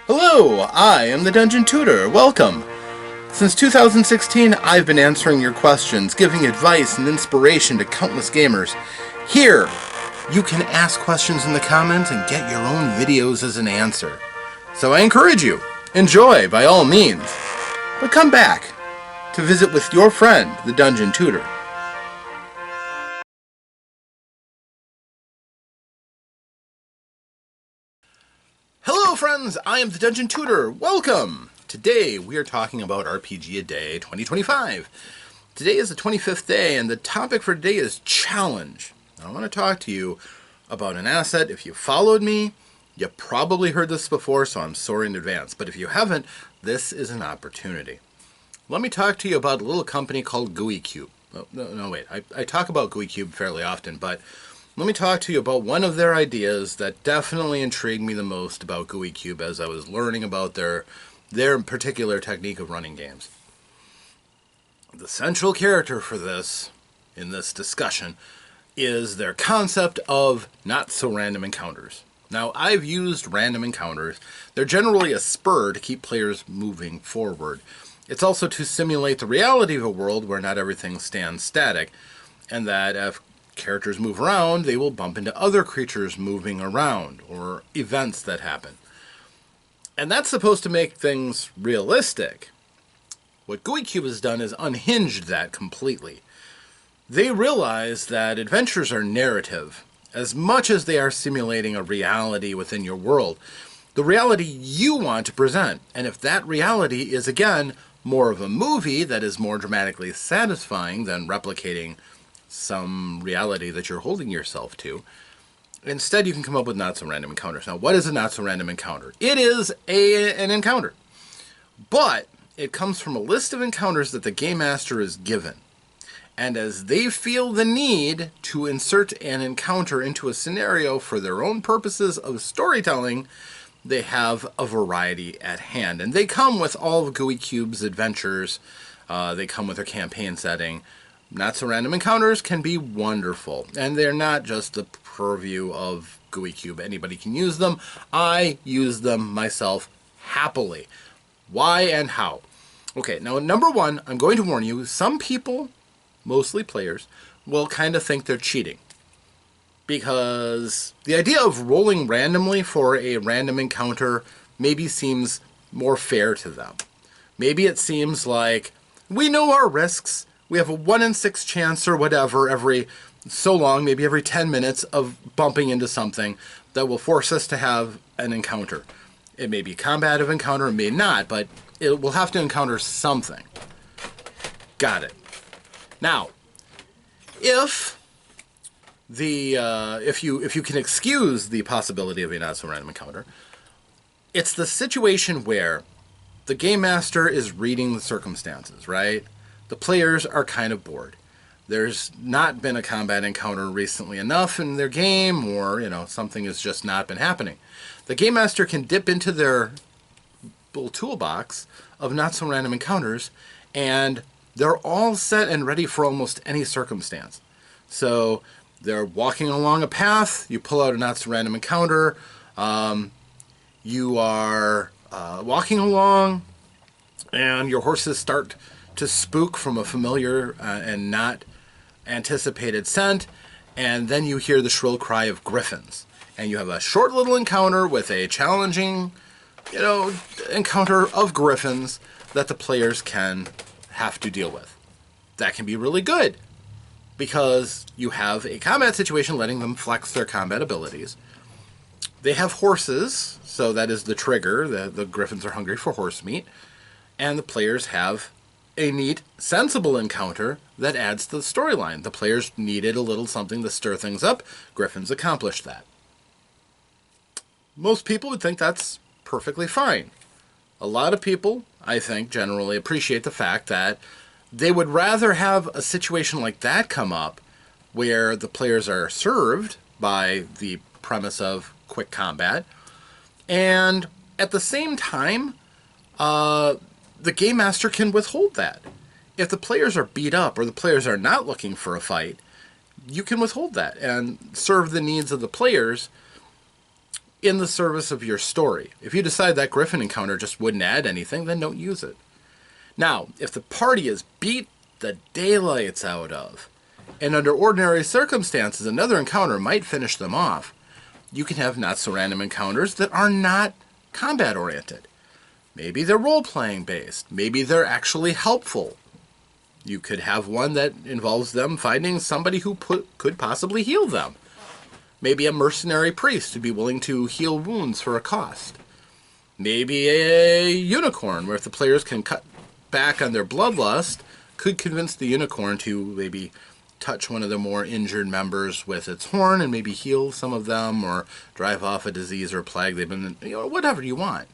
Hello, I am the Dungeon Tutor. Welcome. Since 2016, I've been answering your questions, giving advice and inspiration to countless gamers. Here, you can ask questions in the comments and get your own videos as an answer. So I encourage you, enjoy by all means. But come back to visit with your friend, the Dungeon Tutor. Hello friends, I am the Dungeon Tutor. Welcome! Today we are talking about RPGaDay 2025. Today is the 25th day and the topic for today is challenge. I want to talk to you about an asset. If you followed me, you probably heard this before, so I'm sorry in advance. But if you haven't, this is an opportunity. Let me talk to you about a little company called Gooey Cube. Wait. I talk about Gooey Cube fairly often, but let me talk to you about one of their ideas that definitely intrigued me the most about Gooey Cube as I was learning about their particular technique of running games. The central character for this, in this discussion, is their concept of not-so-random encounters. Now, I've used random encounters. They're generally a spur to keep players moving forward. It's also to simulate the reality of a world where not everything stands static, and that if characters move around, they will bump into other creatures moving around, or events that happen. And that's supposed to make things realistic. What Gooey Cube has done is unhinged that completely. They realize that adventures are narrative, as much as they are simulating a reality within your world. The reality you want to present. And if that reality is, again, more of a movie that is more dramatically satisfying than replicating some reality that you're holding yourself to, instead you can come up with not-so-random encounters. Now, what is a not-so-random encounter? It is an encounter, but it comes from a list of encounters that the Game Master is given. And as they feel the need to insert an encounter into a scenario for their own purposes of storytelling, they have a variety at hand. And they come with all of Gooey Cube's adventures. They come with their campaign setting. Not-so-random encounters can be wonderful, and they're not just the purview of Gooey Cube. Anybody can use them. I use them myself happily. Why and how? Okay, now number one, I'm going to warn you, some people, mostly players, will kind of think they're cheating. Because the idea of rolling randomly for a random encounter maybe seems more fair to them. Maybe it seems like we know our risks. We have a 1 in 6 chance or whatever every so long, maybe every 10 minutes of bumping into something that will force us to have an encounter. It may be a combative encounter, it may not, but it will have to encounter something. Got it. Now, if you can excuse the possibility of a not-so-random encounter, it's the situation where the Game Master is reading the circumstances, right? The players are kind of bored. There's not been a combat encounter recently enough in their game, or, something has just not been happening. The Game Master can dip into their little toolbox of not-so-random encounters, and they're all set and ready for almost any circumstance. So they're walking along a path, you pull out a not-so-random encounter, you are walking along, and your horses start to spook from a familiar and not anticipated scent, and then you hear the shrill cry of griffins. And you have a short little encounter with a challenging, encounter of griffins that the players can have to deal with. That can be really good, because you have a combat situation letting them flex their combat abilities. They have horses, so that is the trigger. The griffins are hungry for horse meat. And the players have a neat, sensible encounter that adds to the storyline. The players needed a little something to stir things up. Griffins accomplished that. Most people would think that's perfectly fine. A lot of people, I think, generally appreciate the fact that they would rather have a situation like that come up where the players are served by the premise of quick combat, and at the same time, the Game Master can withhold that. If the players are beat up or the players are not looking for a fight, you can withhold that and serve the needs of the players in the service of your story. If you decide that Griffin encounter just wouldn't add anything, then don't use it. Now, if the party is beat the daylights out of, and under ordinary circumstances another encounter might finish them off, you can have not-so-random encounters that are not combat-oriented. Maybe they're role-playing based. Maybe they're actually helpful. You could have one that involves them finding somebody who could possibly heal them. Maybe a mercenary priest to be willing to heal wounds for a cost. Maybe a unicorn, where if the players can cut back on their bloodlust, could convince the unicorn to maybe touch one of the more injured members with its horn and maybe heal some of them or drive off a disease or plague they've been, whatever you want.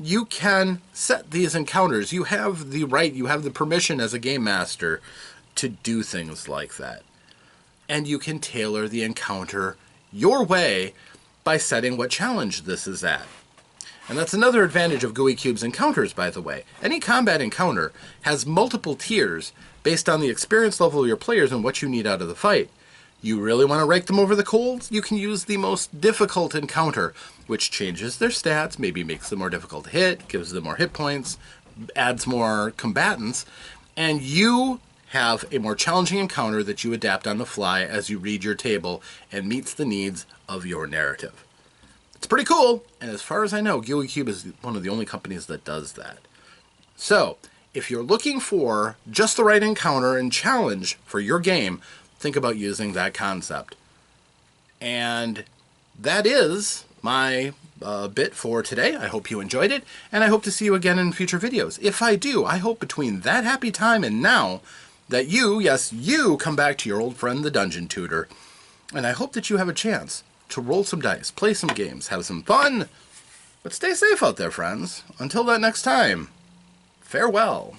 You can set these encounters. You have the right, you have the permission as a game master to do things like that. And you can tailor the encounter your way by setting what challenge this is at. And that's another advantage of Gooey Cube's encounters, by the way. Any combat encounter has multiple tiers based on the experience level of your players and what you need out of the fight. You really want to rake them over the coals? You can use the most difficult encounter, which changes their stats, maybe makes them more difficult to hit, gives them more hit points, adds more combatants, and you have a more challenging encounter that you adapt on the fly as you read your table and meets the needs of your narrative. It's pretty cool, and as far as I know, Gooey Cube is one of the only companies that does that. So, if you're looking for just the right encounter and challenge for your game, think about using that concept. And that is my bit for today. I hope you enjoyed it, and I hope to see you again in future videos. If I do, I hope between that happy time and now that you, yes, you, come back to your old friend, the Dungeon Tutor, and I hope that you have a chance to roll some dice, play some games, have some fun, but stay safe out there, friends. Until that next time, farewell.